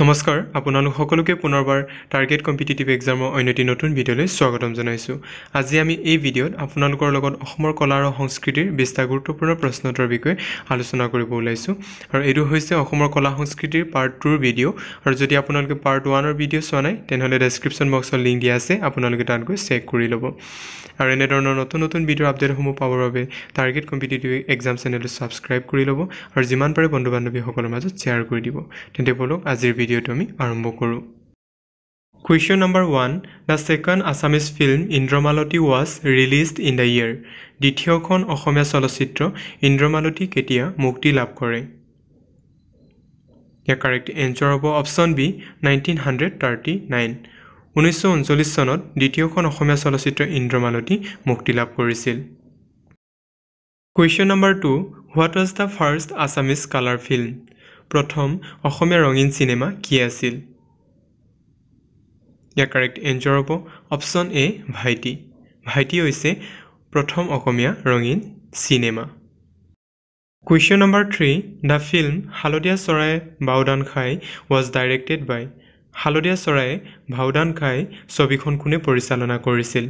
নমস্কাৰ আপোনালোক সকলোকে পুনৰবাৰ টাৰ্গেট কম্পিটিটিভ এক্সামৰ অন্যটি নতুন ভিডিঅ'লৈ স্বাগতম জনাইছোঁ। আজি আমি এই ভিডিঅ'ত আপোনালোকৰ লগত অসমৰ কলা আৰু সংস্কৃতিৰ 20টা গুৰুত্বপূৰ্ণ প্ৰশ্নোত্তৰৰ বিষয়ে আলোচনা কৰিব ওলাইছোঁ। আৰু এইটো হৈছে অসমৰ কলা সংস্কৃতিৰ পাৰ্ট 2ৰ ভিডিঅ'। আৰু যদি আপোনালোকে পাৰ্ট 1ৰ ভিডিঅ' চোৱা নাই তেনেহ'লে ডেছক্ৰিপশ্যন বক্সত লিংক দিয়া আছে, আপোনালোকে তাত গৈ চেক কৰি ল'ব। আৰু এনেধৰণৰ নতুন ভিডিঅ'ৰ আপডেটসমূহ পাবৰ বাবে টাৰ্গেট কম্পিটিটিভ এক্সাম চেনেলটো ছাবস্ক্ৰাইব কৰি ল'ব আৰু যিমান পাৰে বন্ধু বান্ধৱীসকলৰ মাজত শ্বেয়াৰ কৰি দিব। তেন্তে বলক আজিৰ ভিডিঅ'টো আমি আৰম্ভ কৰোঁ। Question number 1. The second Assamese film Indramaloti was released in the year. দ্বিতীয়খন অসমীয়া চলচ্চিত্ৰ ইন্দ্ৰমালতী কেতিয়া মুক্তি লাভ কৰে? ইয়াৰ কাৰেক্ট এনচাৰ হ'ব অপশ্যন বি 1939। 1939 চনত দ্বিতীয়খন অসমীয়া চলচ্চিত্ৰ ইন্দ্ৰমালতী মুক্তি লাভ কৰিছিল। Question number 2. What was the first Assamese color film? প্ৰথম অসমীয়া ৰঙীন চিনেমা কি আছিল? ইয়াৰ কাৰেক্ট এনচাৰ হ'ব অপশ্যন এ ভাইটি। ভাইটি হৈছে প্ৰথম অসমীয়া ৰঙীন cinema. Question number 3. The film হালধীয়া চৰায়ে বাওদান খাই was directed by. হালধীয়া চৰায়ে বাওদান খাই ছবিখন কোনে পৰিচালনা কৰিছিল?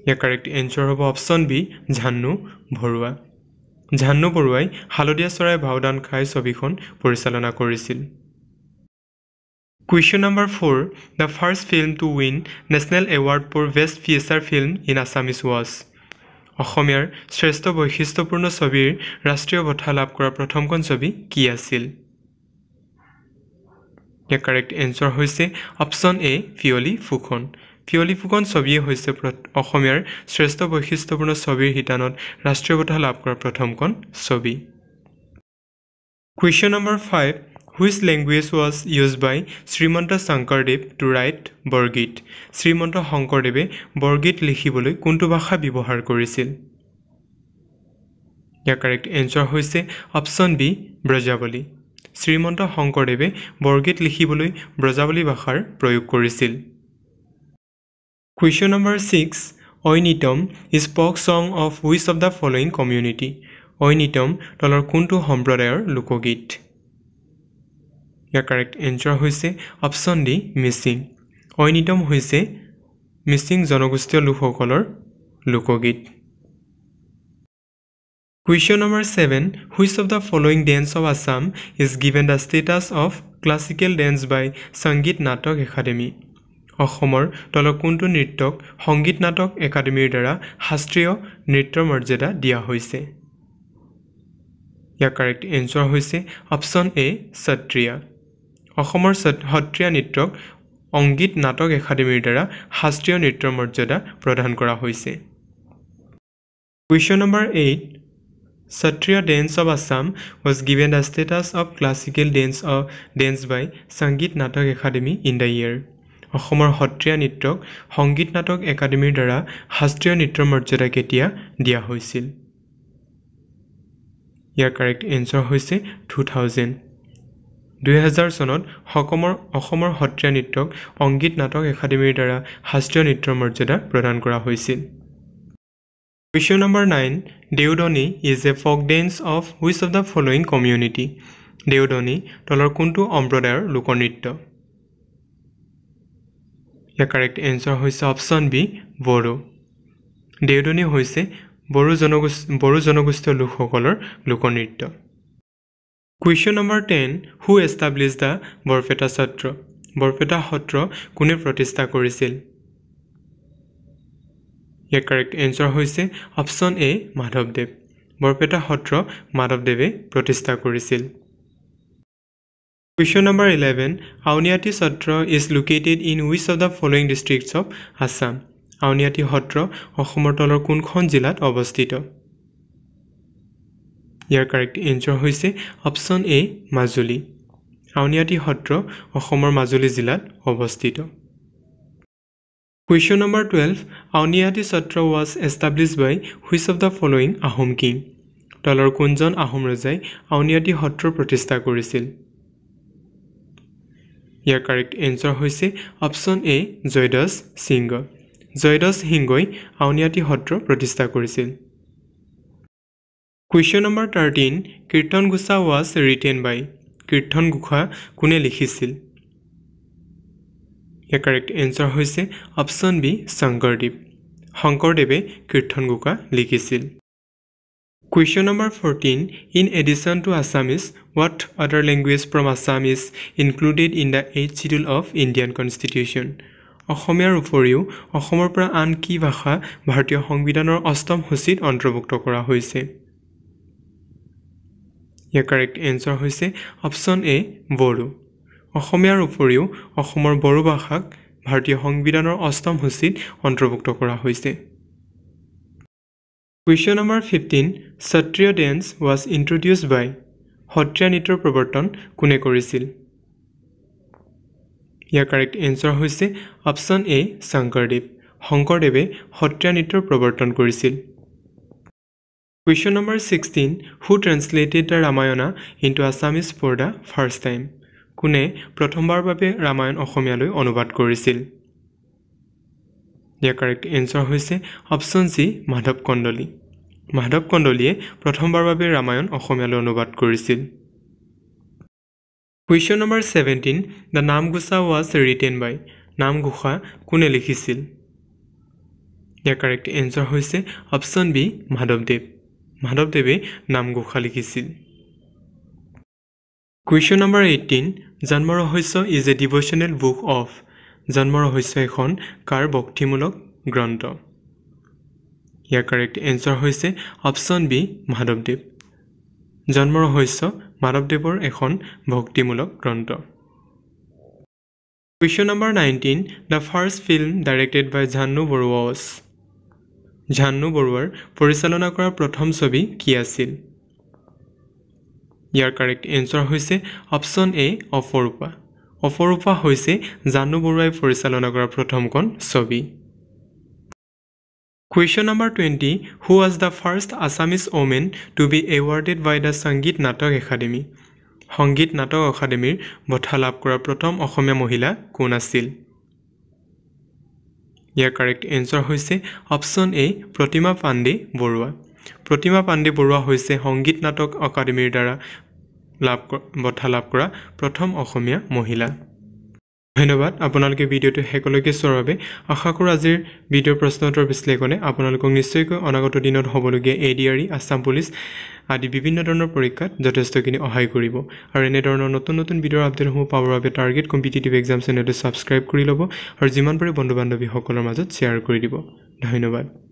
ইয়াৰ কাৰেক্ট এনচাৰ হ'ব অপশ্যন বি ঝানু বৰুৱা। ঝানু বৰুৱাই হালধীয়া চৰায়ে বাওদান খাই ছবিখন পৰিচালনা কৰিছিল। Question number 4. The first film to win National Award for Best Feature Film in Assamese was. অসমীয়াৰ শ্ৰেষ্ঠ বৈশিষ্ট্যপূৰ্ণ ছবিৰ ৰাষ্ট্ৰীয় বঁটা লাভ কৰা প্ৰথমখন ছবি কি আছিল? ইয়াৰ কাৰেক্ট এনচাৰ হৈছে অপশ্যন এ পিয়লি ফুকন। পিয়লি ফুকন ছবিয়ে হৈছে অসমীয়াৰ শ্ৰেষ্ঠ বৈশিষ্ট্যপূৰ্ণ ছবিৰ শিতানত ৰাষ্ট্ৰীয় বঁটা লাভ কৰা প্ৰথমখন ছবি। Question number 5. Which language was used by Srimanta Sankardev to write বৰগীত? শ্ৰীমন্ত শংকৰদেৱে বৰগীত লিখিবলৈ কোনটো ভাষা ব্যৱহাৰ কৰিছিল? ইয়াৰ কাৰেক্ট এনচাৰ হৈছে অপশ্যন বি ব্ৰজাৱলী। শ্ৰীমন্ত শংকৰদেৱে বৰগীত লিখিবলৈ ব্ৰজাৱলী ভাষাৰ প্ৰয়োগ কৰিছিল। Question number 6. Oinitom is folk song of which of the following community? ঐনিতম তলৰ কোনটো সম্প্ৰদায়ৰ লোকগীত? ইয়াৰ কাৰেক্ট এনচাৰ হৈছে অপশ্যন ডি মিচিং। ঐনিতম হৈছে মিচিং জনগোষ্ঠীয় লোকসকলৰ লোকগীত। Question number 7. Which of the following dance of Assam is given the status of classical dance by Sangeet Natak Academy? অসমৰ তলৰ কোনটো নৃত্যক সংগীত নাটক একাডেমীৰ দ্বাৰা শাস্ত্ৰীয় নৃত্যৰ মৰ্যাদা দিয়া হৈছে? ইয়াৰ কাৰেক্ট এনচাৰ হৈছে অপশ্যন এ সত্ৰীয়া। অসমৰ সত্ৰীয়া নৃত্যক সংগীত নাটক একাডেমীৰ দ্বাৰা শাস্ত্ৰীয় নৃত্যৰ মৰ্যাদা প্ৰদান কৰা হৈছে। Question number 8. Satriya Dance of Assam was given the status of classical dance by Sangeet Natak Academy in the year. অসমৰ সত্ৰীয়া নৃত্যক সংগীত নাটক একাডেমীৰ দ্বাৰা শাস্ত্ৰীয় নৃত্যৰ মৰ্যাদা কেতিয়া দিয়া হৈছিল? ইয়াৰ কাৰেক্ট এনচাৰ হৈছে 2000। 2000 চনত অসমৰ সত্ৰীয়া নৃত্যক সংগীত নাটক একাডেমীৰ দ্বাৰা শাস্ত্ৰীয় নৃত্যৰ মৰ্যাদা প্ৰদান কৰা হৈছিল। Question number 9. Deodhani is a folk dance of which of the following community? Deodhani তলৰ কোনটো সম্প্ৰদায়ৰ লোকনৃত্য? ইয়াৰ কাৰেক্ট এনচাৰ হৈছে অপশ্যন বি বড়ো। দেওধনী হৈছে বড়ো জনগোষ্ঠীয় লোকসকলৰ লোকনৃত্য। Question number 10. Who established the Barpeta সত্ৰ? বৰপেটা সত্ৰ কোনে প্ৰতিষ্ঠা কৰিছিল? ইয়াৰ কাৰেক্ট এনচাৰ হৈছে অপশ্যন এ মাধৱদেৱ। বৰপেটা সত্ৰ মাধৱদেৱে প্ৰতিষ্ঠা কৰিছিল। Question number 11. Auniati Satra is located in which of the following districts of Assam? Auniati সত্ৰ অসমৰ তলৰ কোনখন জিলাত অৱস্থিত? ইয়াৰ কাৰেক্ট এনচাৰ হৈছে অপশ্যন এ মাজুলী। আউনীআটী সত্ৰ অসমৰ মাজুলী জিলাত অৱস্থিত। Question number 12. Auniati Satra was established by which of the following Ahom king? তলৰ কোনজন আহোম ৰজাই আউনীআটী সত্ৰ প্ৰতিষ্ঠা কৰিছিল? ইয়াৰ কাৰেক্ট এনচাৰ হৈছে অপশ্যন এ জয়দাস সিংহ। জয়দাস সিংহই আউনীআটী সত্ৰ প্ৰতিষ্ঠা কৰিছিল। Question number 13. Kirtan Gusa was written by. Kirtan Ghosha কোনে লিখিছিল ইয়াৰ কাৰেক্ট এনসাৰ হৈছে অপশন বি শংকৰদেৱ শংকৰদেৱে কীৰ্তন ঘোষা লিখিছিল Question number 14. In addition to Assamese, what other language from Assam is included in the 8th schedule of Indian Constitution? অসমীয়াৰ উপৰিও অসমৰ পৰা আন কি ভাষা ভাৰতীয় সংবিধানৰ অষ্টম সূচীত অন্তৰ্ভুক্ত কৰা হৈছে ইয়াৰ কাৰেক্ট এনসাৰ হৈছে অপশন এ বড়ো অসমীয়াৰ উপৰিও অসমৰ বড়ো ভাষাক ভাৰতীয় সংবিধানৰ অষ্টম সূচীত অন্তৰ্ভুক্ত কৰা হৈছে Question number 15. Satriya dance was introduced by Sattriya নৃত্যৰ প্ৰৱৰ্তন কোনে কৰিছিল ইয়াৰ কাৰেক্ট এনসাৰ হৈছে অপশন এ শংকৰদেৱ শংকৰদেৱে সত্ৰীয়া নৃত্যৰ প্ৰৱৰ্তন কৰিছিল Question number 16. Who translated the Ramayana into Assamese for the first time? কোনে প্ৰথমবাৰৰ বাবে ৰামায়ণ অসমীয়ালৈ অনুবাদ কৰিছিল ইয়াৰ কাৰেক্ট এনসাৰ হৈছে অপশন সি মাধৱ কণ্ডলী মাধৱ কণ্ডলীয়ে প্ৰথমবাৰৰ বাবে ৰামায়ণ অসমীয়ালৈ অনুবাদ কৰিছিল Question number 17. The Namghosa was written by Namghosa কোনে লিখিছিল ইয়াৰ কাৰেক্ট এনসাৰ হৈছে অপশন বি মাধৱদেৱ মাধৱদেৱে নামঘোষা লিখিছিল Question number 18. জন্ম ৰহস্য is a devotional book of জন্ম ৰহস্য এখন কাৰ ভক্তিমূলক গ্ৰন্থ ইয়াৰ কাৰেক্ট এনসাৰ হৈছে অপশন বি মাধৱদেৱ জন্ম ৰহস্য মাধৱদেৱৰ এখন ভক্তিমূলক গ্ৰন্থ Question number 19. The first film directed by Jhannu Barua was Jhannu Baruar পৰিচালনা কৰা প্ৰথম ছবি কি আছিল ইয়াৰ কাৰেক্ট এনসাৰ হৈছে অপশন এ অপৰূপা অপৰূপা হৈছে জাহ্নু বৰুৱাই পৰিচালনা কৰা প্ৰথমখন ছবি Question number 20. Who was the first Assamese woman to be awarded by the Sangeet Natak Academy? Sangeet Natak Academy বঁটা লাভ কৰা প্ৰথম অসমীয়া মহিলা কোন আছিল ইয়াৰ কাৰেক্ট এনসাৰ হৈছে অপশন এ প্ৰতিমা পাণ্ডে বৰুৱা প্ৰতিমা পাণ্ডে বৰুৱা হৈছে সংগীত নাটক একাডেমীৰ দ্বাৰা বঁটা লাভ কৰা প্ৰথম অসমীয়া মহিলা ধন্যবাদ আপোনালোকে ভিডিওটো হেকলৈকে চোৱাৰ বাবে আশা কৰোঁ আজিৰ ভিডিঅ' প্ৰশ্নোত্তৰ বিশ্লেষণে আপোনালোকক নিশ্চয়কৈ অনাগত দিনত হ'বলগীয়া এডিআৰই আসাম পুলিচ আদি বিভিন্ন ধৰণৰ পৰীক্ষাত যথেষ্টখিনি সহায় কৰিব আৰু এনে ধৰণৰ নতুন নতুন ভিডিঅ'ৰ আপডেটসমূহ পাবৰ বাবে টাৰ্গেট কম্পিটিটিভ এক্সাম চেনেলটো ছাবস্ক্ৰাইব কৰি ল'ব আৰু যিমান পাৰে বন্ধু বান্ধৱীসকলৰ মাজত শ্বেয়াৰ কৰি দিব ধন্যবাদ